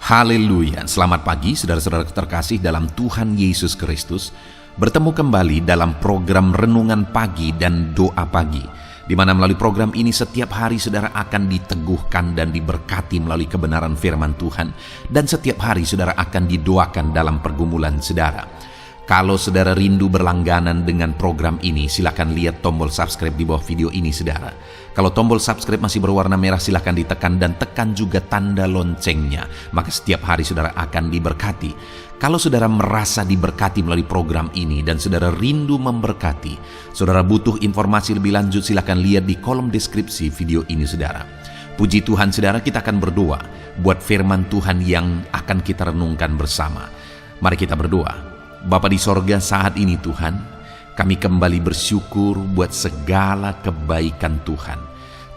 Haleluya, selamat pagi saudara-saudara terkasih dalam Tuhan Yesus Kristus. Bertemu kembali dalam program Renungan Pagi dan Doa Pagi, di mana melalui program ini setiap hari saudara akan diteguhkan dan diberkati melalui kebenaran firman Tuhan. Dan setiap hari saudara akan didoakan dalam pergumulan saudara. Kalau saudara rindu berlangganan dengan program ini, silakan lihat tombol subscribe di bawah video ini saudara. Kalau tombol subscribe masih berwarna merah, silakan ditekan dan tekan juga tanda loncengnya. Maka setiap hari saudara akan diberkati. Kalau saudara merasa diberkati melalui program ini dan saudara rindu memberkati, saudara butuh informasi lebih lanjut, silakan lihat di kolom deskripsi video ini saudara. Puji Tuhan saudara, kita akan berdoa buat firman Tuhan yang akan kita renungkan bersama. Mari kita berdoa. Bapa di sorga, saat ini Tuhan, kami kembali bersyukur buat segala kebaikan Tuhan.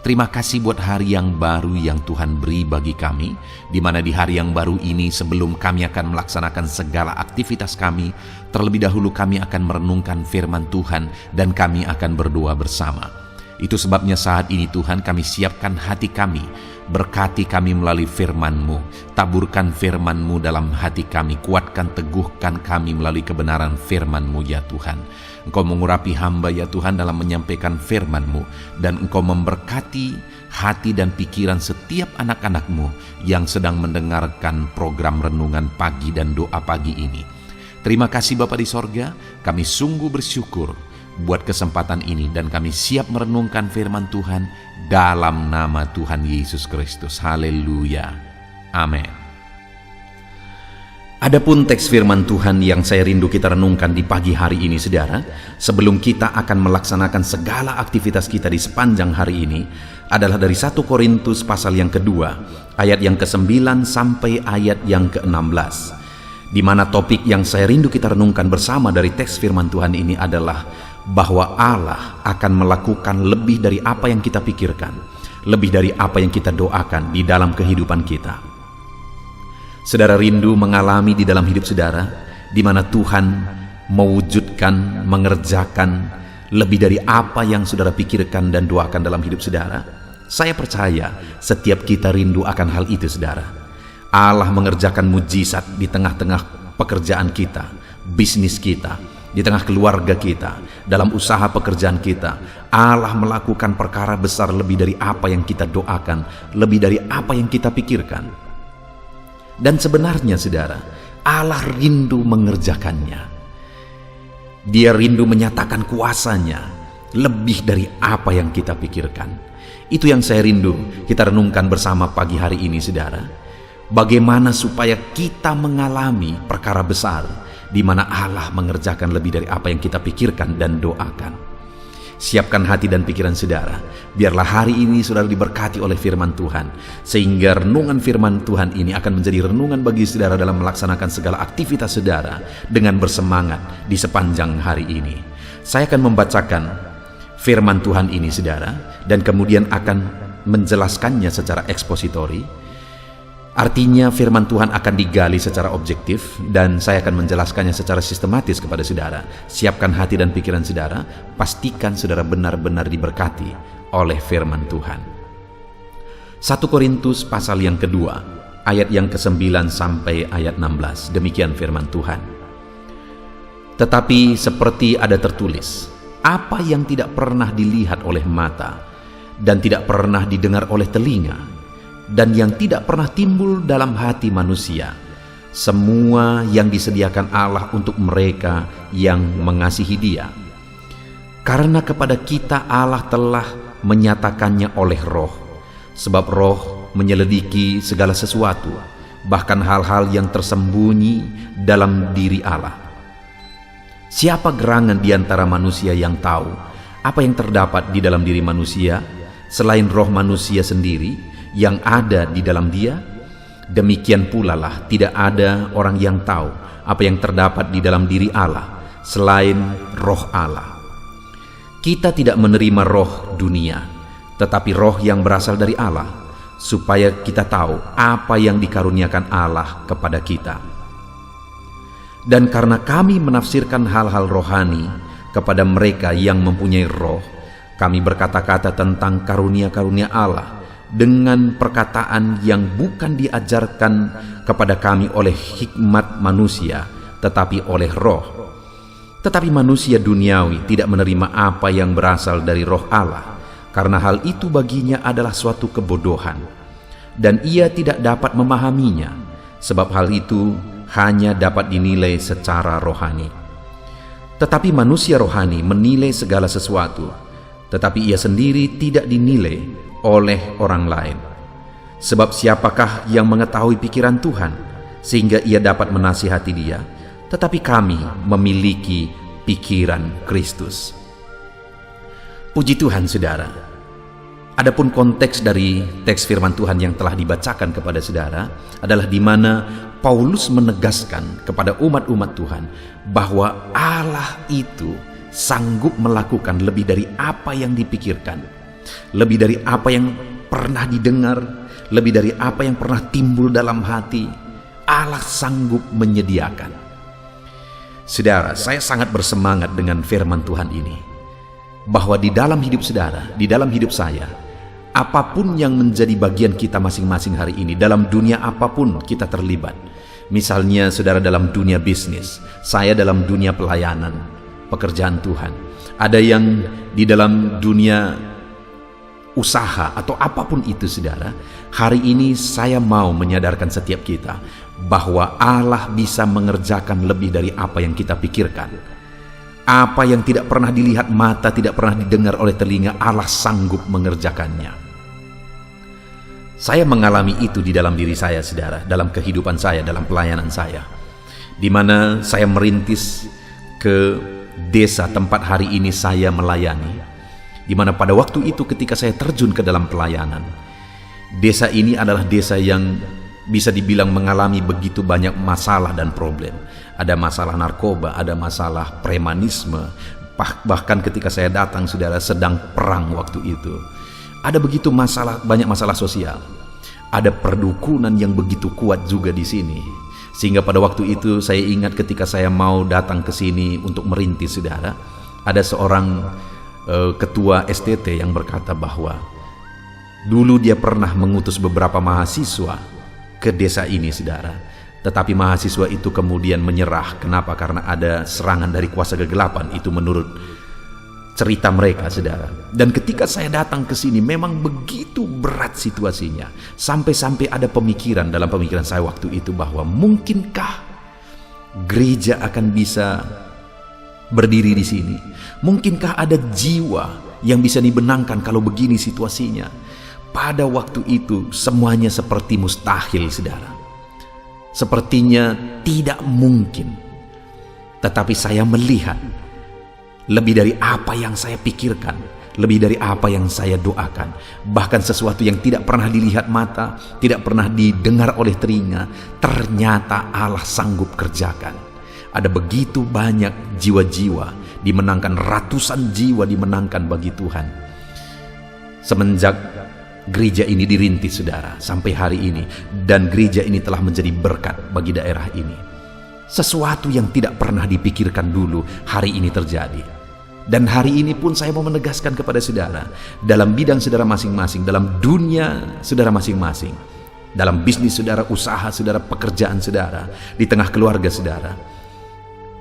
Terima kasih buat hari yang baru yang Tuhan beri bagi kami, di mana di hari yang baru ini sebelum kami akan melaksanakan segala aktivitas kami, terlebih dahulu kami akan merenungkan firman Tuhan dan kami akan berdoa bersama. Itu sebabnya saat ini Tuhan kami siapkan hati kami, berkati kami melalui firman-Mu, taburkan firman-Mu dalam hati kami, kuatkan teguhkan kami melalui kebenaran firman-Mu ya Tuhan. Engkau mengurapi hamba ya Tuhan dalam menyampaikan firman-Mu, dan Engkau memberkati hati dan pikiran setiap anak-anak-Mu yang sedang mendengarkan program Renungan Pagi dan Doa Pagi ini. Terima kasih Bapa di sorga, kami sungguh bersyukur buat kesempatan ini dan kami siap merenungkan firman Tuhan dalam nama Tuhan Yesus Kristus. Haleluya. Amin. Adapun teks firman Tuhan yang saya rindu kita renungkan di pagi hari ini saudara, sebelum kita akan melaksanakan segala aktivitas kita di sepanjang hari ini, adalah dari 1 Korintus pasal yang kedua, ayat yang ke-9 sampai ayat yang ke-16. Di mana topik yang saya rindu kita renungkan bersama dari teks firman Tuhan ini adalah bahwa Allah akan melakukan lebih dari apa yang kita pikirkan, lebih dari apa yang kita doakan di dalam kehidupan kita. Saudara rindu mengalami di dalam hidup saudara, di mana Tuhan mewujudkan, mengerjakan lebih dari apa yang saudara pikirkan dan doakan dalam hidup saudara? Saya percaya setiap kita rindu akan hal itu saudara. Allah mengerjakan mujizat di tengah-tengah pekerjaan kita, bisnis kita, di tengah keluarga kita, dalam usaha pekerjaan kita. Allah melakukan perkara besar lebih dari apa yang kita doakan, lebih dari apa yang kita pikirkan. Dan sebenarnya saudara, Allah rindu mengerjakannya. Dia rindu menyatakan kuasanya lebih dari apa yang kita pikirkan. Itu yang saya rindu kita renungkan bersama pagi hari ini saudara. Bagaimana supaya kita mengalami perkara besar di mana Allah mengerjakan lebih dari apa yang kita pikirkan dan doakan. Siapkan hati dan pikiran saudara, biarlah hari ini saudara diberkati oleh firman Tuhan, sehingga renungan firman Tuhan ini akan menjadi renungan bagi saudara dalam melaksanakan segala aktivitas saudara dengan bersemangat di sepanjang hari ini. Saya akan membacakan firman Tuhan ini saudara, dan kemudian akan menjelaskannya secara ekspositori. Artinya firman Tuhan akan digali secara objektif dan saya akan menjelaskannya secara sistematis kepada saudara. Siapkan hati dan pikiran saudara, pastikan saudara benar-benar diberkati oleh firman Tuhan. 1 Korintus pasal yang kedua, ayat yang ke-9 sampai ayat 16. Demikian firman Tuhan. Tetapi seperti ada tertulis, apa yang tidak pernah dilihat oleh mata dan tidak pernah didengar oleh telinga, dan yang tidak pernah timbul dalam hati manusia, semua yang disediakan Allah untuk mereka yang mengasihi Dia. Karena kepada kita Allah telah menyatakannya oleh Roh, sebab Roh menyelidiki segala sesuatu, bahkan hal-hal yang tersembunyi dalam diri Allah. Siapa gerangan di antara manusia yang tahu apa yang terdapat di dalam diri manusia, selain roh manusia sendiri yang ada di dalam dia? Demikian pula lah tidak ada orang yang tahu apa yang terdapat di dalam diri Allah selain roh Allah. Kita tidak menerima roh dunia, tetapi roh yang berasal dari Allah, supaya kita tahu apa yang dikaruniakan Allah kepada kita. Dan karena kami menafsirkan hal-hal rohani kepada mereka yang mempunyai roh, kami berkata-kata tentang karunia-karunia Allah dengan perkataan yang bukan diajarkan kepada kami oleh hikmat manusia, tetapi oleh roh. Tetapi manusia duniawi tidak menerima apa yang berasal dari roh Allah, karena hal itu baginya adalah suatu kebodohan, dan ia tidak dapat memahaminya, sebab hal itu hanya dapat dinilai secara rohani. Tetapi manusia rohani menilai segala sesuatu, tetapi ia sendiri tidak dinilai oleh orang lain. Sebab siapakah yang mengetahui pikiran Tuhan, sehingga ia dapat menasihati dia? Tetapi kami memiliki pikiran Kristus. Puji Tuhan, saudara. Adapun konteks dari teks firman Tuhan yang telah dibacakan kepada saudara adalah di mana Paulus menegaskan kepada umat-umat Tuhan bahwa Allah itu sanggup melakukan lebih dari apa yang dipikirkan, lebih dari apa yang pernah didengar, lebih dari apa yang pernah timbul dalam hati. Allah sanggup menyediakan. Saudara, saya sangat bersemangat dengan firman Tuhan ini, bahwa di dalam hidup saudara, di dalam hidup saya, apapun yang menjadi bagian kita masing-masing hari ini, dalam dunia apapun kita terlibat. Misalnya saudara dalam dunia bisnis, saya dalam dunia pelayanan, pekerjaan Tuhan. Ada yang di dalam dunia usaha atau apapun itu, saudara. Hari ini saya mau menyadarkan setiap kita bahwa Allah bisa mengerjakan lebih dari apa yang kita pikirkan. Apa yang tidak pernah dilihat mata, tidak pernah didengar oleh telinga, Allah sanggup mengerjakannya. Saya mengalami itu di dalam diri saya, saudara, dalam kehidupan saya, dalam pelayanan saya, di mana saya merintis ke desa tempat hari ini saya melayani, di mana pada waktu itu ketika saya terjun ke dalam pelayanan, desa ini adalah desa yang bisa dibilang mengalami begitu banyak masalah dan problem. Ada masalah narkoba, ada masalah premanisme, bahkan ketika saya datang, saudara, sedang perang waktu itu. Ada begitu masalah, banyak masalah sosial. Ada perdukunan yang begitu kuat juga di sini. Sehingga pada waktu itu saya ingat ketika saya mau datang ke sini untuk merintis, saudara, ada seorang ketua STT yang berkata bahwa dulu dia pernah mengutus beberapa mahasiswa ke desa ini, saudara. Tetapi mahasiswa itu kemudian menyerah. Kenapa? Karena ada serangan dari kuasa kegelapan. Itu menurut cerita mereka, saudara. Dan ketika saya datang ke sini, memang begitu berat situasinya. Sampai-sampai ada pemikiran dalam pemikiran saya waktu itu bahwa mungkinkah gereja akan bisa berdiri di sini? Mungkinkah ada jiwa yang bisa dibenangkan kalau begini situasinya? Pada waktu itu semuanya seperti mustahil, saudara. Sepertinya tidak mungkin. Tetapi saya melihat lebih dari apa yang saya pikirkan, lebih dari apa yang saya doakan, bahkan sesuatu yang tidak pernah dilihat mata, tidak pernah didengar oleh telinga, ternyata Allah sanggup kerjakan. Ada begitu banyak jiwa-jiwa dimenangkan, ratusan jiwa dimenangkan bagi Tuhan. Semenjak gereja ini dirintis, saudara, sampai hari ini, dan gereja ini telah menjadi berkat bagi daerah ini. Sesuatu yang tidak pernah dipikirkan dulu hari ini terjadi. Dan hari ini pun saya mau menegaskan kepada saudara, dalam bidang saudara masing-masing, dalam dunia saudara masing-masing, dalam bisnis saudara, usaha saudara, pekerjaan saudara, di tengah keluarga saudara,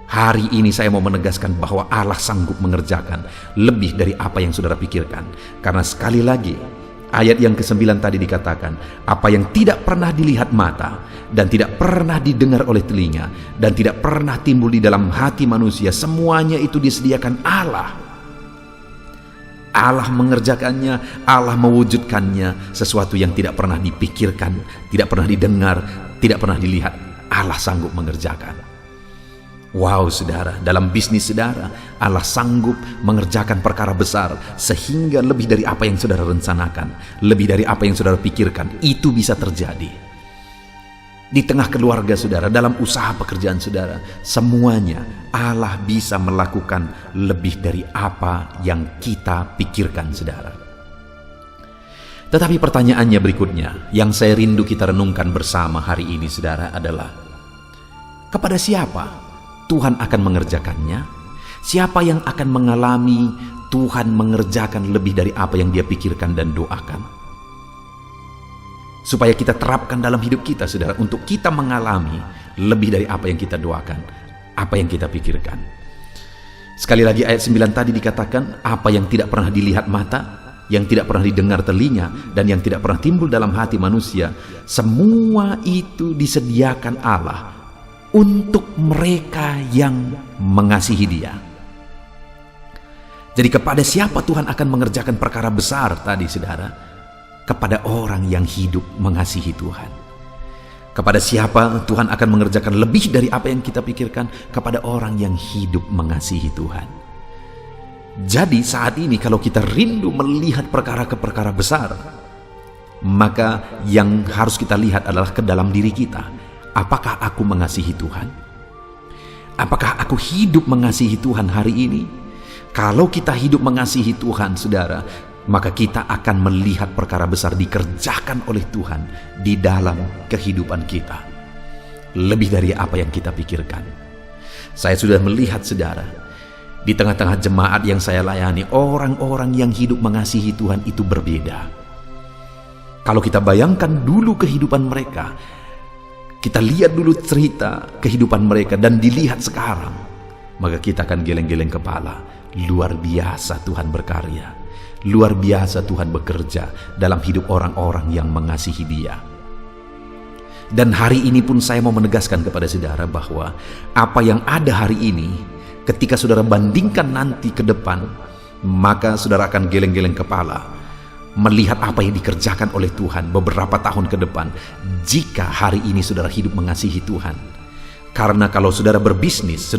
hari ini saya mau menegaskan bahwa Allah sanggup mengerjakan lebih dari apa yang saudara pikirkan. Karena sekali lagi, ayat yang ke-9 tadi dikatakan, apa yang tidak pernah dilihat mata, dan tidak pernah didengar oleh telinga, dan tidak pernah timbul di dalam hati manusia, semuanya itu disediakan Allah. Allah mengerjakannya, Allah mewujudkannya. Sesuatu yang tidak pernah dipikirkan, tidak pernah didengar, tidak pernah dilihat, Allah sanggup mengerjakan. Wow, saudara, dalam bisnis saudara, Allah sanggup mengerjakan perkara besar, sehingga lebih dari apa yang saudara rencanakan, lebih dari apa yang saudara pikirkan, itu bisa terjadi. Di tengah keluarga saudara, dalam usaha pekerjaan saudara, semuanya Allah bisa melakukan lebih dari apa yang kita pikirkan, saudara. Tetapi pertanyaannya berikutnya, yang saya rindu kita renungkan bersama hari ini, saudara, adalah kepada siapa Tuhan akan mengerjakannya? Siapa yang akan mengalami Tuhan mengerjakan lebih dari apa yang dia pikirkan dan doakan? supaya kita terapkan dalam hidup kita, saudara, untuk kita mengalami lebih dari apa yang kita doakan, apa yang kita pikirkan. Sekali lagi ayat 9 tadi dikatakan, apa yang tidak pernah dilihat mata, yang tidak pernah didengar telinga, dan yang tidak pernah timbul dalam hati manusia, semua itu disediakan Allah untuk mereka yang mengasihi Dia. Jadi kepada siapa Tuhan akan mengerjakan perkara besar tadi, saudara? Kepada orang yang hidup mengasihi Tuhan. Kepada siapa Tuhan akan mengerjakan lebih dari apa yang kita pikirkan? Kepada orang yang hidup mengasihi Tuhan. Jadi saat ini kalau kita rindu melihat perkara besar, maka yang harus kita lihat adalah ke dalam diri kita. Apakah aku mengasihi Tuhan? Apakah aku hidup mengasihi Tuhan hari ini? Kalau kita hidup mengasihi Tuhan, saudara, maka kita akan melihat perkara besar dikerjakan oleh Tuhan di dalam kehidupan kita. Lebih dari apa yang kita pikirkan. Saya sudah melihat, saudara, di tengah-tengah jemaat yang saya layani, orang-orang yang hidup mengasihi Tuhan itu berbeda. Kalau kita bayangkan dulu kehidupan mereka, kita lihat dulu cerita kehidupan mereka dan dilihat sekarang, maka kita akan geleng-geleng kepala. Luar biasa Tuhan berkarya. Luar biasa Tuhan bekerja dalam hidup orang-orang yang mengasihi Dia. Dan hari ini pun saya mau menegaskan kepada saudara bahwa apa yang ada hari ini, ketika saudara bandingkan nanti ke depan, maka saudara akan geleng-geleng kepala melihat apa yang dikerjakan oleh Tuhan beberapa tahun ke depan jika hari ini saudara hidup mengasihi Tuhan. Karena kalau saudara berbisnis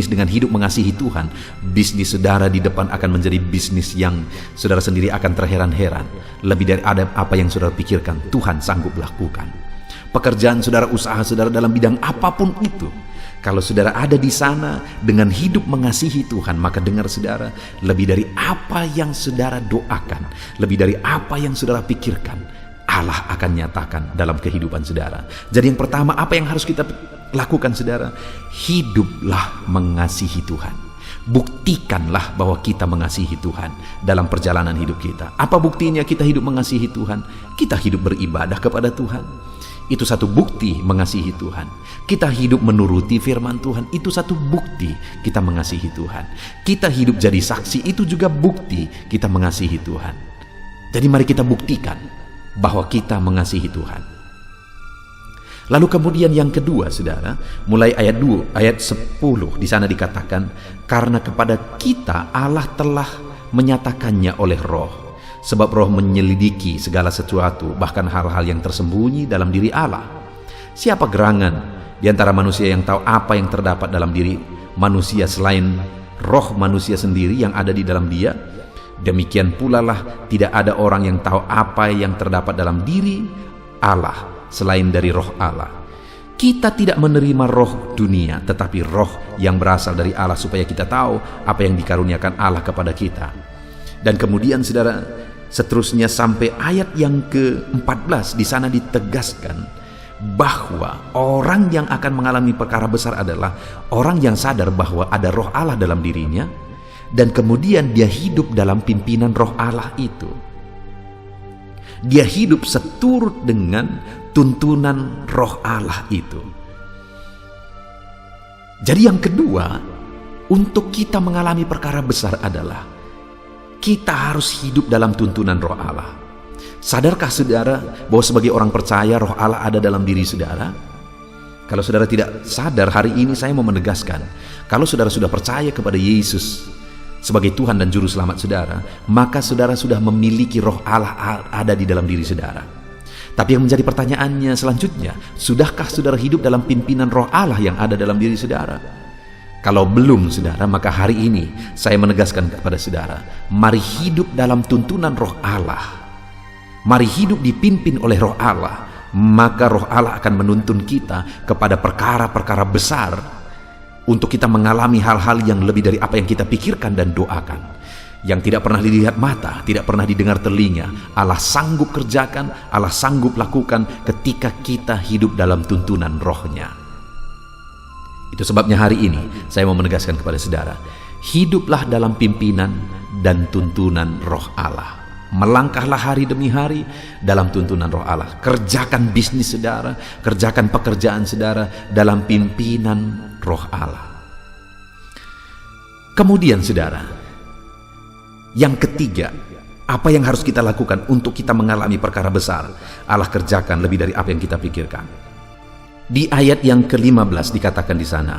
dengan hidup mengasihi Tuhan, bisnis saudara di depan akan menjadi bisnis yang saudara sendiri akan terheran-heran. Lebih dari apa yang saudara pikirkan, Tuhan sanggup lakukan. Pekerjaan saudara, usaha saudara dalam bidang apapun itu, kalau saudara ada di sana dengan hidup mengasihi Tuhan, maka dengar saudara, lebih dari apa yang saudara doakan, lebih dari apa yang saudara pikirkan, Allah akan nyatakan dalam kehidupan saudara. Jadi yang pertama, apa yang harus kita lakukan, saudara? Hiduplah mengasihi Tuhan. Buktikanlah bahwa kita mengasihi Tuhan dalam perjalanan hidup kita. Apa buktinya kita hidup mengasihi Tuhan? Kita hidup beribadah kepada Tuhan. Itu satu bukti mengasihi Tuhan. Kita hidup menuruti firman Tuhan. Itu satu bukti kita mengasihi Tuhan. Kita hidup jadi saksi. Itu juga bukti kita mengasihi Tuhan. Jadi mari kita buktikan bahwa kita mengasihi Tuhan. Lalu kemudian yang kedua, saudara, mulai ayat 2, ayat 10 di sana dikatakan, karena kepada kita Allah telah menyatakannya oleh Roh, sebab Roh menyelidiki segala sesuatu, bahkan hal-hal yang tersembunyi dalam diri Allah. Siapa gerangan di antara manusia yang tahu apa yang terdapat dalam diri manusia selain roh manusia sendiri yang ada di dalam dia? Demikian pula lah tidak ada orang yang tahu apa yang terdapat dalam diri Allah selain dari roh Allah. Kita tidak menerima roh dunia, tetapi roh yang berasal dari Allah, supaya kita tahu apa yang dikaruniakan Allah kepada kita. Dan kemudian saudara, seterusnya sampai ayat yang ke-14, di sana ditegaskan bahwa orang yang akan mengalami perkara besar adalah orang yang sadar bahwa ada roh Allah dalam dirinya, dan kemudian dia hidup dalam pimpinan roh Allah itu. Dia hidup seturut dengan tuntunan roh Allah itu. Jadi yang kedua, untuk kita mengalami perkara besar adalah kita harus hidup dalam tuntunan roh Allah. Sadarkah saudara bahwa sebagai orang percaya roh Allah ada dalam diri saudara? Kalau saudara tidak sadar, hari ini saya mau menegaskan, kalau saudara sudah percaya kepada Yesus sebagai Tuhan dan Juru Selamat saudara, maka saudara sudah memiliki roh Allah ada di dalam diri saudara. Tapi yang menjadi pertanyaannya selanjutnya, sudahkah saudara hidup dalam pimpinan roh Allah yang ada dalam diri saudara? Kalau belum saudara, maka hari ini saya menegaskan kepada saudara, mari hidup dalam tuntunan roh Allah. Mari hidup dipimpin oleh roh Allah, maka roh Allah akan menuntun kita kepada perkara-perkara besar, untuk kita mengalami hal-hal yang lebih dari apa yang kita pikirkan dan doakan. Yang tidak pernah dilihat mata, tidak pernah didengar telinga, Allah sanggup kerjakan, Allah sanggup lakukan ketika kita hidup dalam tuntunan rohnya. Itu sebabnya hari ini saya mau menegaskan kepada saudara, hiduplah dalam pimpinan dan tuntunan roh Allah. Melangkahlah hari demi hari dalam tuntunan Roh Allah. Kerjakan bisnis saudara, kerjakan pekerjaan saudara dalam pimpinan Roh Allah. Kemudian saudara, yang ketiga, apa yang harus kita lakukan untuk kita mengalami perkara besar? Allah kerjakan lebih dari apa yang kita pikirkan. Di ayat yang ke-15 dikatakan di sana,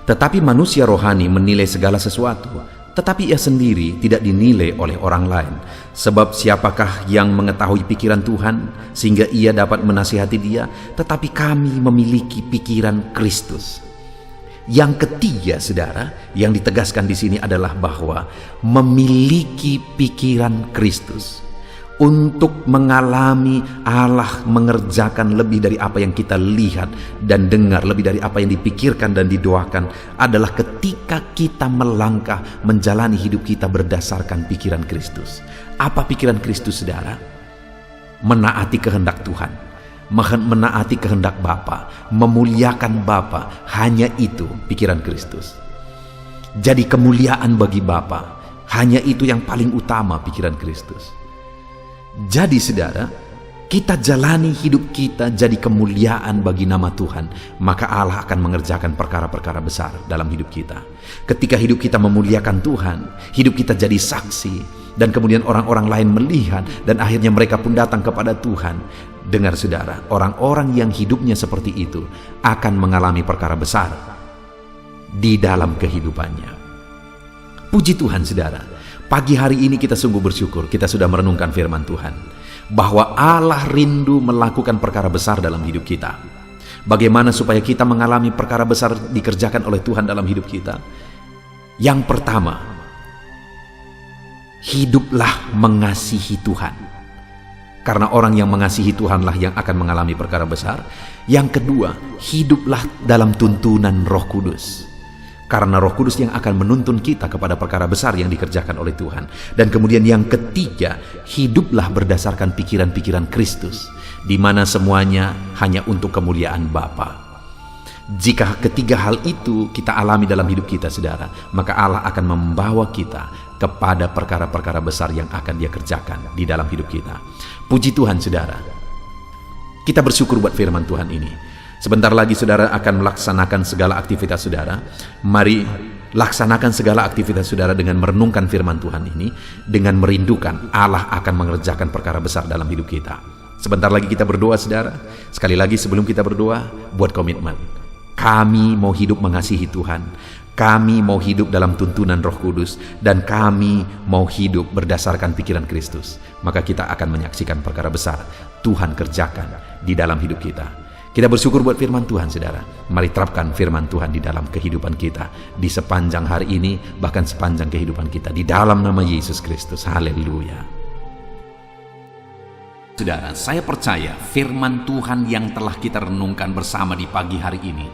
tetapi manusia rohani menilai segala sesuatu, tetapi ia sendiri tidak dinilai oleh orang lain. Sebab siapakah yang mengetahui pikiran Tuhan sehingga ia dapat menasihati dia? Tetapi kami memiliki pikiran Kristus. Yang ketiga saudara, yang ditegaskan di sini adalah bahwa memiliki pikiran Kristus. Untuk mengalami Allah mengerjakan lebih dari apa yang kita lihat dan dengar, lebih dari apa yang dipikirkan dan didoakan, adalah ketika kita melangkah menjalani hidup kita berdasarkan pikiran Kristus. Apa pikiran Kristus saudara? Menaati kehendak Tuhan, menaati kehendak Bapa, memuliakan Bapa. Hanya itu pikiran Kristus. Jadi kemuliaan bagi Bapa, hanya itu yang paling utama pikiran Kristus. Jadi saudara, kita jalani hidup kita jadi kemuliaan bagi nama Tuhan, maka Allah akan mengerjakan perkara-perkara besar dalam hidup kita. Ketika hidup kita memuliakan Tuhan, hidup kita jadi saksi, dan kemudian orang-orang lain melihat, dan akhirnya mereka pun datang kepada Tuhan. Dengar saudara, orang-orang yang hidupnya seperti itu akan mengalami perkara besar di dalam kehidupannya. Puji Tuhan saudara, pagi hari ini kita sungguh bersyukur kita sudah merenungkan firman Tuhan, bahwa Allah rindu melakukan perkara besar dalam hidup kita. Bagaimana supaya kita mengalami perkara besar dikerjakan oleh Tuhan dalam hidup kita? Yang pertama, hiduplah mengasihi Tuhan. Karena orang yang mengasihi Tuhanlah yang akan mengalami perkara besar. Yang kedua, hiduplah dalam tuntunan Roh Kudus. Karena Roh Kudus yang akan menuntun kita kepada perkara besar yang dikerjakan oleh Tuhan. Dan kemudian yang ketiga, hiduplah berdasarkan pikiran-pikiran Kristus, di mana semuanya hanya untuk kemuliaan Bapa. Jika ketiga hal itu kita alami dalam hidup kita saudara, maka Allah akan membawa kita kepada perkara-perkara besar yang akan Dia kerjakan di dalam hidup kita. Puji Tuhan saudara, kita bersyukur buat firman Tuhan ini. Sebentar lagi saudara akan melaksanakan segala aktivitas saudara. Mari laksanakan segala aktivitas saudara dengan merenungkan firman Tuhan ini, dengan merindukan Allah akan mengerjakan perkara besar dalam hidup kita. Sebentar lagi kita berdoa saudara. Sekali lagi sebelum kita berdoa, buat komitmen. Kami mau hidup mengasihi Tuhan, kami mau hidup dalam tuntunan Roh Kudus, dan kami mau hidup berdasarkan pikiran Kristus. Maka kita akan menyaksikan perkara besar Tuhan kerjakan di dalam hidup kita. Kita bersyukur buat firman Tuhan saudara. Mari terapkan firman Tuhan di dalam kehidupan kita, di sepanjang hari ini, bahkan sepanjang kehidupan kita, di dalam nama Yesus Kristus. Haleluya. Saudara, saya percaya firman Tuhan yang telah kita renungkan bersama di pagi hari ini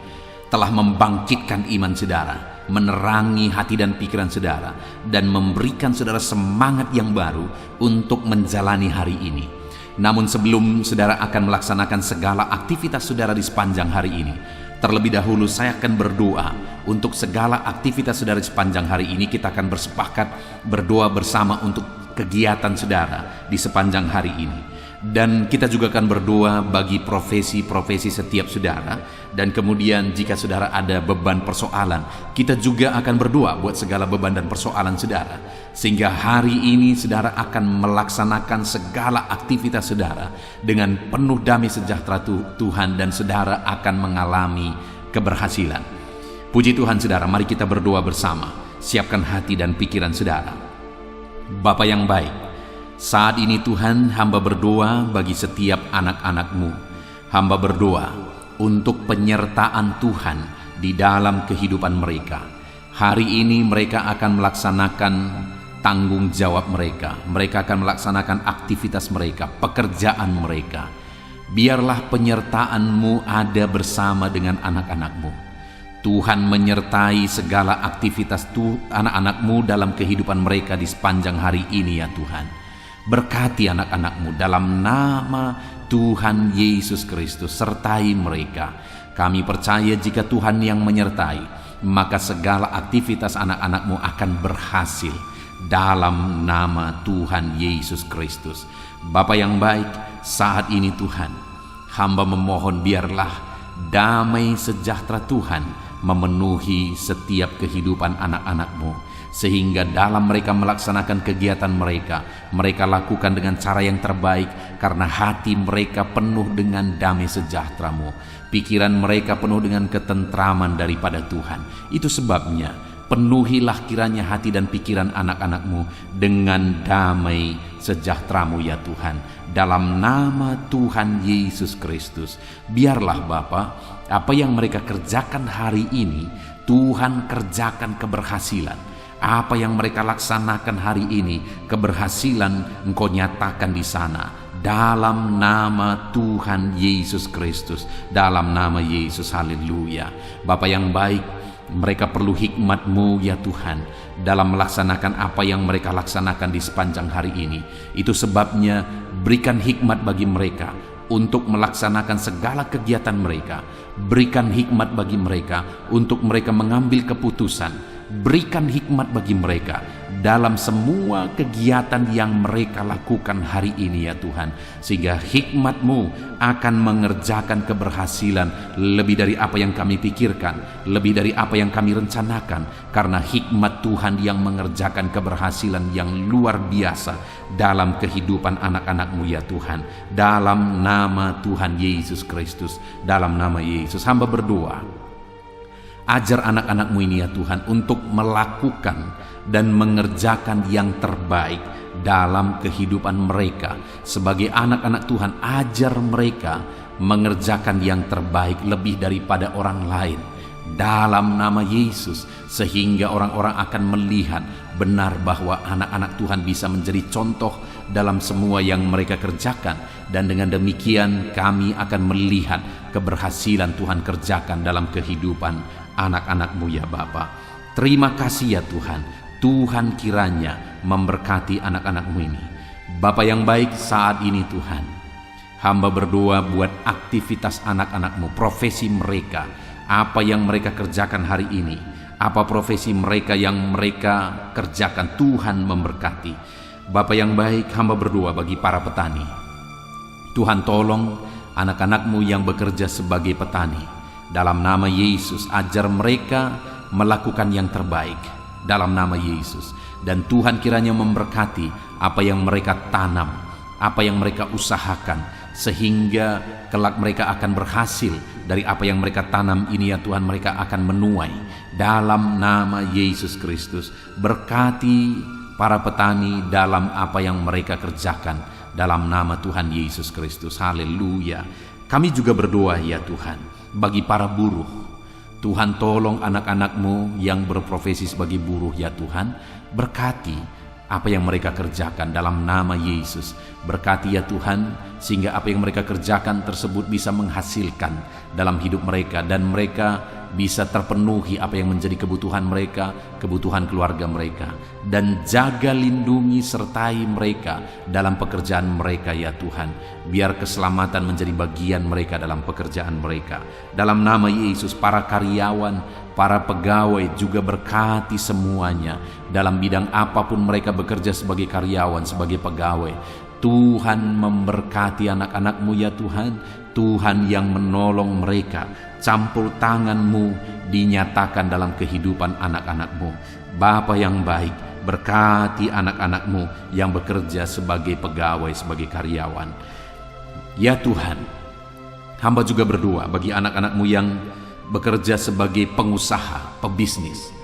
telah membangkitkan iman saudara, menerangi hati dan pikiran saudara, dan memberikan saudara semangat yang baru untuk menjalani hari ini. Namun sebelum saudara akan melaksanakan segala aktivitas saudara di sepanjang hari ini, terlebih dahulu saya akan berdoa untuk segala aktivitas saudara di sepanjang hari ini. Kita akan bersepakat berdoa bersama untuk kegiatan saudara di sepanjang hari ini. Dan kita juga akan berdoa bagi profesi-profesi setiap saudara. Dan kemudian jika saudara ada beban persoalan, kita juga akan berdoa buat segala beban dan persoalan saudara, sehingga hari ini saudara akan melaksanakan segala aktivitas saudara dengan penuh damai sejahtera Tuhan, dan saudara akan mengalami keberhasilan. Puji Tuhan saudara, mari kita berdoa bersama. Siapkan hati dan pikiran saudara. Bapa yang baik, saat ini Tuhan, hamba berdoa bagi setiap anak-anak-Mu. Hamba berdoa untuk penyertaan Tuhan di dalam kehidupan mereka. Hari ini mereka akan melaksanakan tanggung jawab mereka. Mereka akan melaksanakan aktivitas mereka, pekerjaan mereka. Biarlah penyertaan-Mu ada bersama dengan anak-anak-Mu. Tuhan menyertai segala aktivitas anak-anak-Mu dalam kehidupan mereka di sepanjang hari ini ya Tuhan. Berkati anak-anak-Mu dalam nama Tuhan Yesus Kristus, sertai mereka. Kami percaya jika Tuhan yang menyertai, maka segala aktivitas anak-anak-Mu akan berhasil dalam nama Tuhan Yesus Kristus. Bapa yang baik, saat ini Tuhan, hamba memohon biarlah damai sejahtera Tuhan memenuhi setiap kehidupan anak-anak-Mu, sehingga dalam mereka melaksanakan kegiatan mereka lakukan dengan cara yang terbaik, karena hati mereka penuh dengan damai sejahtera-Mu, pikiran mereka penuh dengan ketentraman daripada Tuhan. Itu sebabnya penuhilah kiranya hati dan pikiran anak-anak-Mu dengan damai sejahtera-Mu ya Tuhan, dalam nama Tuhan Yesus Kristus. Biarlah Bapa, apa yang mereka kerjakan hari ini, Tuhan kerjakan keberhasilan. Apa yang mereka laksanakan hari ini, keberhasilan Engkau nyatakan di sana, dalam nama Tuhan Yesus Kristus, dalam nama Yesus. Haleluya. Bapa yang baik, mereka perlu hikmat-Mu ya Tuhan dalam melaksanakan apa yang mereka laksanakan di sepanjang hari ini. Itu sebabnya berikan hikmat bagi mereka untuk melaksanakan segala kegiatan mereka. Berikan hikmat bagi mereka untuk mereka mengambil keputusan. Berikan hikmat bagi mereka dalam semua kegiatan yang mereka lakukan hari ini ya Tuhan, sehingga hikmat-Mu akan mengerjakan keberhasilan lebih dari apa yang kami pikirkan, lebih dari apa yang kami rencanakan, karena hikmat Tuhan yang mengerjakan keberhasilan yang luar biasa dalam kehidupan anak-anak-Mu ya Tuhan, dalam nama Tuhan Yesus Kristus, dalam nama Yesus. Hamba berdoa, ajar anak-anak-Mu ini ya Tuhan untuk melakukan dan mengerjakan yang terbaik dalam kehidupan mereka. Sebagai anak-anak Tuhan, ajar mereka mengerjakan yang terbaik lebih daripada orang lain dalam nama Yesus, sehingga orang-orang akan melihat benar bahwa anak-anak Tuhan bisa menjadi contoh dalam semua yang mereka kerjakan, dan dengan demikian kami akan melihat keberhasilan Tuhan kerjakan dalam kehidupan anak-anak-Mu ya Bapa. Terima kasih ya Tuhan. Tuhan kiranya memberkati anak-anak-Mu ini. Bapa yang baik, saat ini Tuhan, hamba berdoa buat aktivitas anak-anak-Mu, profesi mereka, apa yang mereka kerjakan hari ini, apa profesi mereka yang mereka kerjakan, Tuhan memberkati. Bapa yang baik, hamba berdoa bagi para petani. Tuhan tolong anak-anak-Mu yang bekerja sebagai petani. Dalam nama Yesus, ajar mereka melakukan yang terbaik dalam nama Yesus. Dan Tuhan kiranya memberkati apa yang mereka tanam, apa yang mereka usahakan, sehingga kelak mereka akan berhasil dari apa yang mereka tanam ini ya Tuhan. Mereka akan menuai dalam nama Yesus Kristus. Berkati para petani dalam apa yang mereka kerjakan dalam nama Tuhan Yesus Kristus. Haleluya. Kami juga berdoa ya Tuhan bagi para buruh. Tuhan tolong anak-anak-Mu yang berprofesi sebagai buruh ya Tuhan. Berkati apa yang mereka kerjakan dalam nama Yesus. Berkati ya Tuhan, sehingga apa yang mereka kerjakan tersebut bisa menghasilkan dalam hidup mereka, dan mereka bisa terpenuhi apa yang menjadi kebutuhan mereka, kebutuhan keluarga mereka. Dan jaga, lindungi, sertai mereka dalam pekerjaan mereka ya Tuhan. Biar keselamatan menjadi bagian mereka dalam pekerjaan mereka. Dalam nama Yesus, para karyawan, para pegawai juga berkati semuanya. Dalam bidang apapun mereka bekerja sebagai karyawan, sebagai pegawai, Tuhan memberkati anak-anak-Mu ya Tuhan. Tuhan yang menolong mereka. Campur tangan-Mu dinyatakan dalam kehidupan anak-anak-Mu. Bapa yang baik, berkati anak-anak-Mu yang bekerja sebagai pegawai, sebagai karyawan. Ya Tuhan, hamba juga berdoa bagi anak-anak-Mu yang bekerja sebagai pengusaha, pebisnis.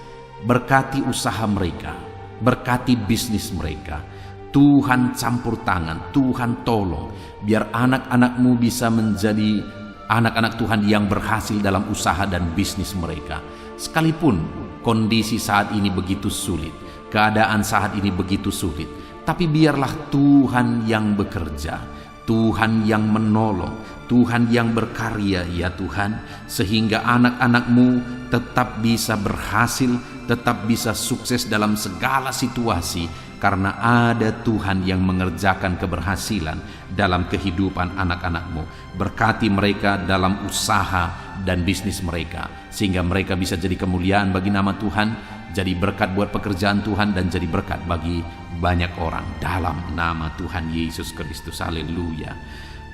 Berkati usaha mereka, berkati bisnis mereka. Tuhan campur tangan, Tuhan tolong, biar anak-anak-Mu bisa menjadi anak-anak Tuhan yang berhasil dalam usaha dan bisnis mereka. Sekalipun kondisi saat ini begitu sulit, keadaan saat ini begitu sulit, tapi biarlah Tuhan yang bekerja, Tuhan yang menolong, Tuhan yang berkarya ya Tuhan, sehingga anak-anak-Mu tetap bisa berhasil, tetap bisa sukses dalam segala situasi, karena ada Tuhan yang mengerjakan keberhasilan dalam kehidupan anak-anak-Mu. Berkati mereka dalam usaha dan bisnis mereka, sehingga mereka bisa jadi kemuliaan bagi nama Tuhan, jadi berkat buat pekerjaan Tuhan, dan jadi berkat bagi banyak orang dalam nama Tuhan Yesus Kristus. Haleluya.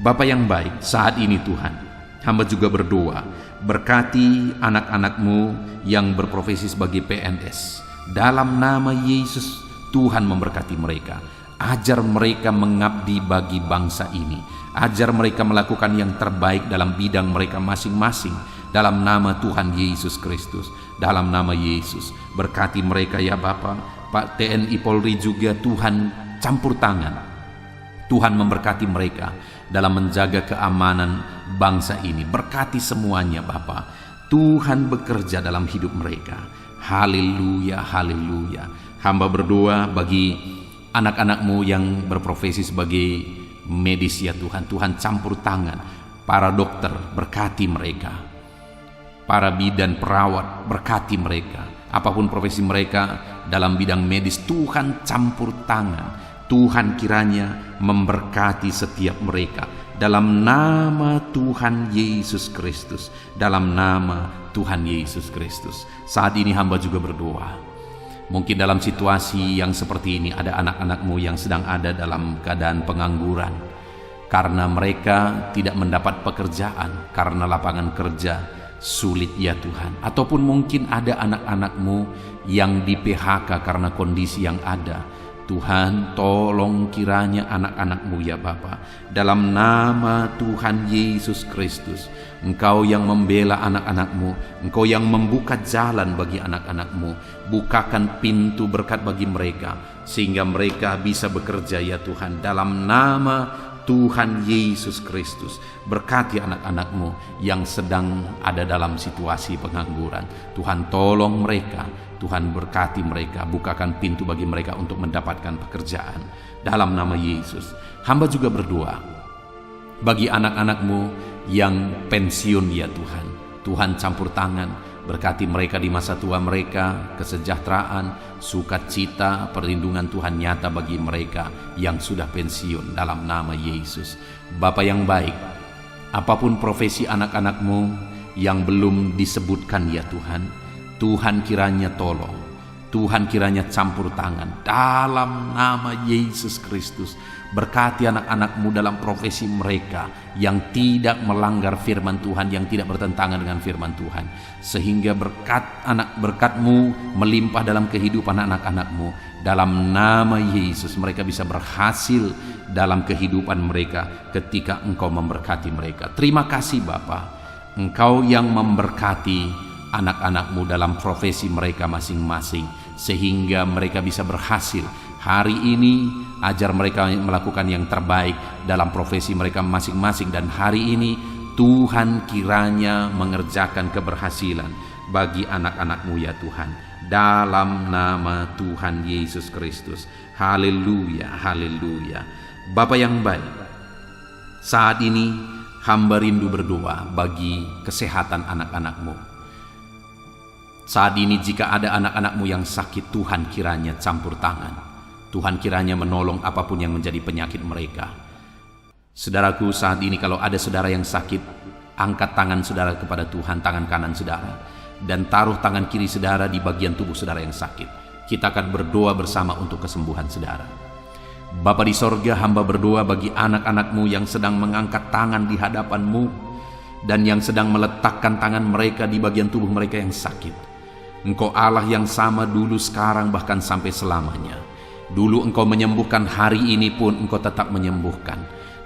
Bapa yang baik, saat ini Tuhan, hamba juga berdoa, berkati anak-anak-Mu yang berprofesi sebagai PNS. Dalam nama Yesus, Tuhan memberkati mereka. Ajar mereka mengabdi bagi bangsa ini. Ajar mereka melakukan yang terbaik dalam bidang mereka masing-masing. Dalam nama Tuhan Yesus Kristus. Dalam nama Yesus, berkati mereka ya Bapa. Pak TNI Polri juga Tuhan campur tangan. Tuhan memberkati mereka dalam menjaga keamanan bangsa ini. Berkati semuanya Bapa. Tuhan bekerja dalam hidup mereka. Haleluya, haleluya. Hamba berdoa bagi anak-anak-Mu yang berprofesi sebagai medis ya Tuhan. Tuhan campur tangan. Para dokter, berkati mereka. Para bidan, perawat, berkati mereka. Apapun profesi mereka dalam bidang medis, Tuhan campur tangan. Tuhan kiranya memberkati setiap mereka. Dalam nama Tuhan Yesus Kristus. Dalam nama Tuhan Yesus Kristus. Saat ini hamba juga berdoa. Mungkin dalam situasi yang seperti ini ada anak-anak-Mu yang sedang ada dalam keadaan pengangguran. Karena mereka tidak mendapat pekerjaan. Karena lapangan kerja sulit ya Tuhan. Ataupun mungkin ada anak-anak-Mu yang di PHK karena kondisi yang ada. Tuhan, tolong kiranya anak-anak-Mu ya Bapa. Dalam nama Tuhan Yesus Kristus, Engkau yang membela anak-anak-Mu, Engkau yang membuka jalan bagi anak-anak-Mu. Bukakan pintu berkat bagi mereka, sehingga mereka bisa bekerja ya Tuhan. Dalam nama Tuhan Yesus Kristus, berkati anak-anak-Mu yang sedang ada dalam situasi pengangguran. Tuhan tolong mereka, Tuhan berkati mereka, bukakan pintu bagi mereka untuk mendapatkan pekerjaan. Dalam nama Yesus, hamba juga berdoa bagi anak-anak-Mu yang pensiun ya Tuhan. Tuhan campur tangan, berkati mereka di masa tua mereka, kesejahteraan, sukacita, perlindungan Tuhan nyata bagi mereka yang sudah pensiun dalam nama Yesus. Bapa yang baik, apapun profesi anak-anak-Mu yang belum disebutkan ya Tuhan, Tuhan kiranya tolong, Tuhan kiranya campur tangan dalam nama Yesus Kristus. Berkati anak-anak-Mu dalam profesi mereka yang tidak melanggar firman Tuhan, yang tidak bertentangan dengan firman Tuhan, sehingga berkat-Mu melimpah dalam kehidupan anak-anak-Mu. Dalam nama Yesus mereka bisa berhasil dalam kehidupan mereka ketika Engkau memberkati mereka. Terima kasih Bapa, Engkau yang memberkati anak-anak-Mu dalam profesi mereka masing-masing, sehingga mereka bisa berhasil. Hari ini ajar mereka melakukan yang terbaik dalam profesi mereka masing-masing, dan hari ini Tuhan kiranya mengerjakan keberhasilan bagi anak-anak-Mu ya Tuhan. Dalam nama Tuhan Yesus Kristus. Haleluya, haleluya. Bapa yang baik, saat ini hamba rindu berdoa bagi kesehatan anak-anak-Mu. Saat ini jika ada anak-anak-Mu yang sakit, Tuhan kiranya campur tangan. Tuhan kiranya menolong apapun yang menjadi penyakit mereka. Saudaraku, saat ini kalau ada saudara yang sakit, angkat tangan saudara kepada Tuhan, tangan kanan saudara, dan taruh tangan kiri saudara di bagian tubuh saudara yang sakit. Kita akan berdoa bersama untuk kesembuhan saudara. Bapa di sorga, hamba berdoa bagi anak-anak-Mu yang sedang mengangkat tangan di hadapan-Mu, dan yang sedang meletakkan tangan mereka di bagian tubuh mereka yang sakit. Engkau Allah yang sama dulu, sekarang, bahkan sampai selamanya. Dulu Engkau menyembuhkan, hari ini pun Engkau tetap menyembuhkan.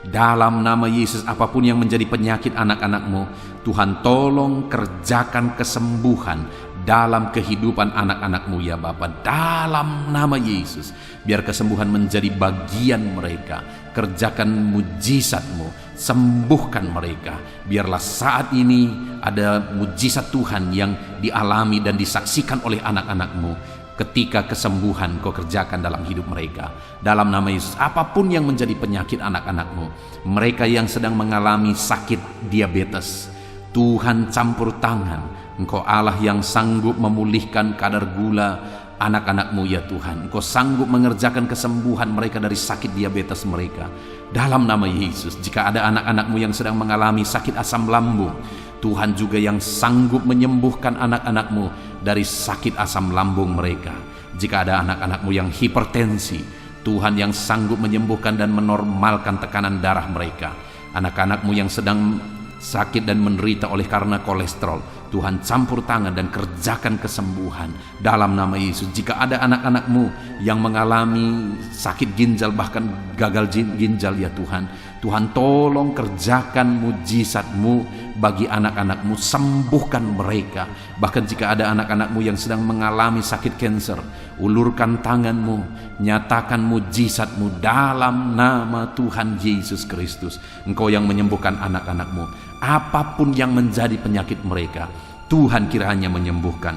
Dalam nama Yesus, apapun yang menjadi penyakit anak-anak-Mu, Tuhan tolong kerjakan kesembuhan dalam kehidupan anak-anak-Mu ya Bapa. Dalam nama Yesus, biar kesembuhan menjadi bagian mereka. Kerjakan mujizat-Mu, sembuhkan mereka. Biarlah saat ini ada mujizat Tuhan yang dialami dan disaksikan oleh anak-anak-Mu. Ketika kesembuhan Kau kerjakan dalam hidup mereka. Dalam nama Yesus, apapun yang menjadi penyakit anak-anak-Mu, mereka yang sedang mengalami sakit diabetes, Tuhan campur tangan. Engkau Allah yang sanggup memulihkan kadar gula anak-anak-Mu ya Tuhan. Engkau sanggup mengerjakan kesembuhan mereka dari sakit diabetes mereka. Dalam nama Yesus, jika ada anak-anak-Mu yang sedang mengalami sakit asam lambung, Tuhan juga yang sanggup menyembuhkan anak-anak-Mu dari sakit asam lambung mereka. Jika ada anak-anak-Mu yang hipertensi, Tuhan yang sanggup menyembuhkan dan menormalkan tekanan darah mereka. Anak-anak-Mu yang sedang sakit dan menderita oleh karena kolesterol, Tuhan campur tangan dan kerjakan kesembuhan dalam nama Yesus. Jika ada anak-anak-Mu yang mengalami sakit ginjal, bahkan gagal ginjal, ya Tuhan, Tuhan tolong kerjakan mujizat-Mu bagi anak-anak-Mu, sembuhkan mereka. Bahkan jika ada anak-anak-Mu yang sedang mengalami sakit kanker, ulurkan tangan-Mu, nyatakan mujizat-Mu dalam nama Tuhan Yesus Kristus. Engkau yang menyembuhkan anak-anak-Mu. Apapun yang menjadi penyakit mereka, Tuhan kiranya menyembuhkan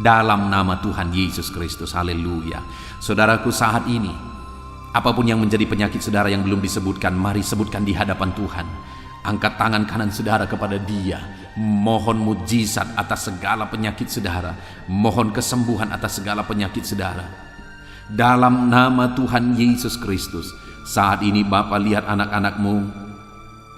dalam nama Tuhan Yesus Kristus. Haleluya. Saudaraku, saat ini apapun yang menjadi penyakit saudara yang belum disebutkan, mari sebutkan di hadapan Tuhan. Angkat tangan kanan saudara kepada Dia, mohon mujizat atas segala penyakit saudara, mohon kesembuhan atas segala penyakit saudara dalam nama Tuhan Yesus Kristus. Saat ini Bapa, lihat anak-anak-Mu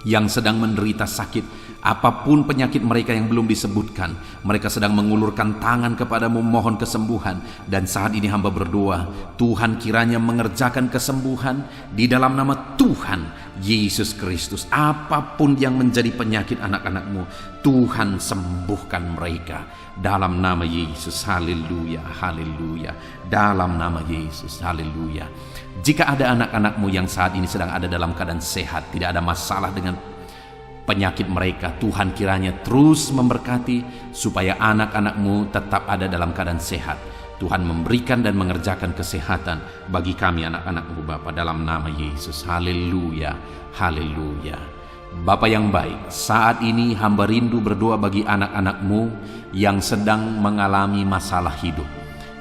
yang sedang menderita sakit, apapun penyakit mereka yang belum disebutkan, mereka sedang mengulurkan tangan kepadamu mohon kesembuhan. Dan saat ini hamba berdoa, Tuhan kiranya mengerjakan kesembuhan di dalam nama Tuhan Yesus Kristus. Apapun yang menjadi penyakit anak-anak-Mu, Tuhan sembuhkan mereka dalam nama Yesus. Haleluya, haleluya, dalam nama Yesus. Haleluya. Jika ada anak-anak-Mu yang saat ini sedang ada dalam keadaan sehat, tidak ada masalah dengan penyakit mereka, Tuhan kiranya terus memberkati supaya anak-anak-Mu tetap ada dalam keadaan sehat. Tuhan memberikan dan mengerjakan kesehatan bagi kami anak-anak-Mu Bapa dalam nama Yesus. Haleluya, haleluya. Bapa yang baik, saat ini hamba rindu berdoa bagi anak-anak-Mu yang sedang mengalami masalah hidup,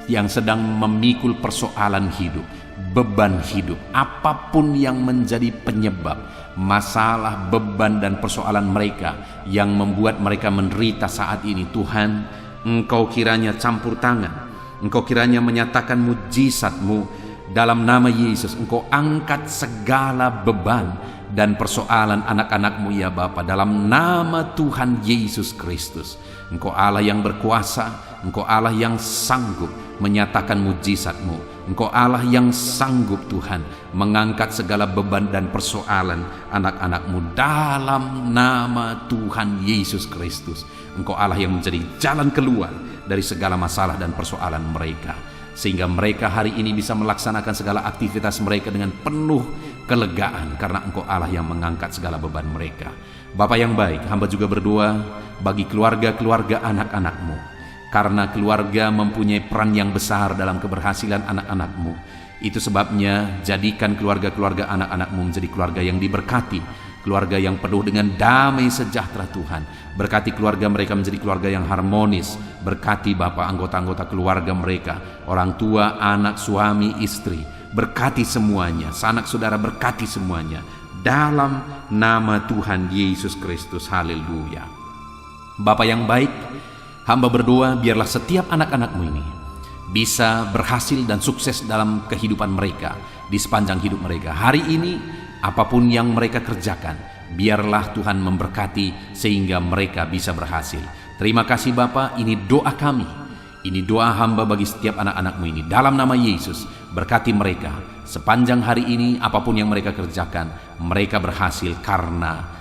yang sedang memikul persoalan hidup, beban hidup, apapun yang menjadi penyebab masalah, beban dan persoalan mereka yang membuat mereka menderita saat ini. Tuhan, Engkau kiranya campur tangan, Engkau kiranya menyatakan mujizat-Mu dalam nama Yesus. Engkau angkat segala beban dan persoalan anak-anak-Mu ya Bapa dalam nama Tuhan Yesus Kristus. Engkau Allah yang berkuasa, Engkau Allah yang sanggup menyatakan mujizat-Mu. Engkau Allah yang sanggup Tuhan mengangkat segala beban dan persoalan anak-anak-Mu dalam nama Tuhan Yesus Kristus. Engkau Allah yang menjadi jalan keluar dari segala masalah dan persoalan mereka, sehingga mereka hari ini bisa melaksanakan segala aktivitas mereka dengan penuh kelegaan karena Engkau Allah yang mengangkat segala beban mereka. Bapa yang baik, hamba juga berdoa bagi keluarga-keluarga anak-anak-Mu, karena keluarga mempunyai peran yang besar dalam keberhasilan anak-anak-Mu. Itu sebabnya jadikan keluarga-keluarga anak-anak-Mu menjadi keluarga yang diberkati, keluarga yang penuh dengan damai sejahtera Tuhan. Berkati keluarga mereka menjadi keluarga yang harmonis. Berkati Bapa anggota-anggota keluarga mereka, orang tua, anak, suami, istri. Berkati semuanya, sanak saudara berkati semuanya dalam nama Tuhan Yesus Kristus. Haleluya. Bapa yang baik, hamba berdoa biarlah setiap anak-anak-Mu ini bisa berhasil dan sukses dalam kehidupan mereka di sepanjang hidup mereka. Hari ini apapun yang mereka kerjakan, biarlah Tuhan memberkati sehingga mereka bisa berhasil. Terima kasih Bapa, ini doa kami, ini doa hamba bagi setiap anak-anak-Mu ini. Dalam nama Yesus, berkati mereka sepanjang hari ini. Apapun yang mereka kerjakan, mereka berhasil karena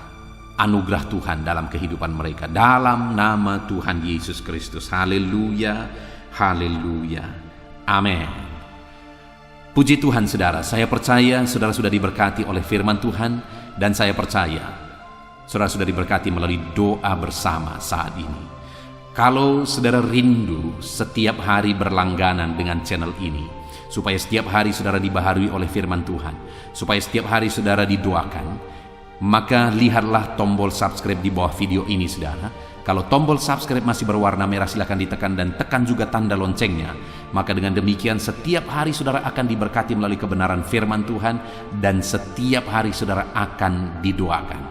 anugerah Tuhan dalam kehidupan mereka. Dalam nama Tuhan Yesus Kristus. Haleluya, haleluya, amin. Puji Tuhan saudara, saya percaya saudara sudah diberkati oleh firman Tuhan, dan saya percaya saudara sudah diberkati melalui doa bersama saat ini. Kalau saudara rindu setiap hari berlangganan dengan channel ini, supaya setiap hari saudara dibaharui oleh firman Tuhan, supaya setiap hari saudara didoakan, maka lihatlah tombol subscribe di bawah video ini saudara. Kalau tombol subscribe masih berwarna merah, silakan ditekan dan tekan juga tanda loncengnya. Maka dengan demikian setiap hari saudara akan diberkati melalui kebenaran firman Tuhan, dan setiap hari saudara akan didoakan.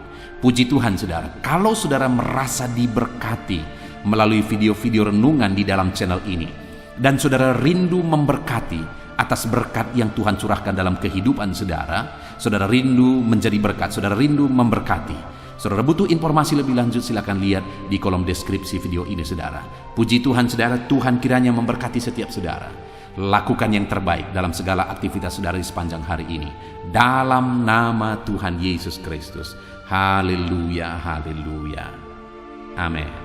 Puji Tuhan saudara, kalau saudara merasa diberkati melalui video-video renungan di dalam channel ini, dan saudara rindu memberkati atas berkat yang Tuhan curahkan dalam kehidupan saudara, saudara rindu menjadi berkat, saudara rindu memberkati, Saudara butuh informasi lebih lanjut, silakan lihat di kolom deskripsi video ini saudara. Puji Tuhan saudara, Tuhan kiranya memberkati setiap saudara. Lakukan yang terbaik dalam segala aktivitas saudara di sepanjang hari ini. Dalam nama Tuhan Yesus Kristus. Haleluya, haleluya. Amin.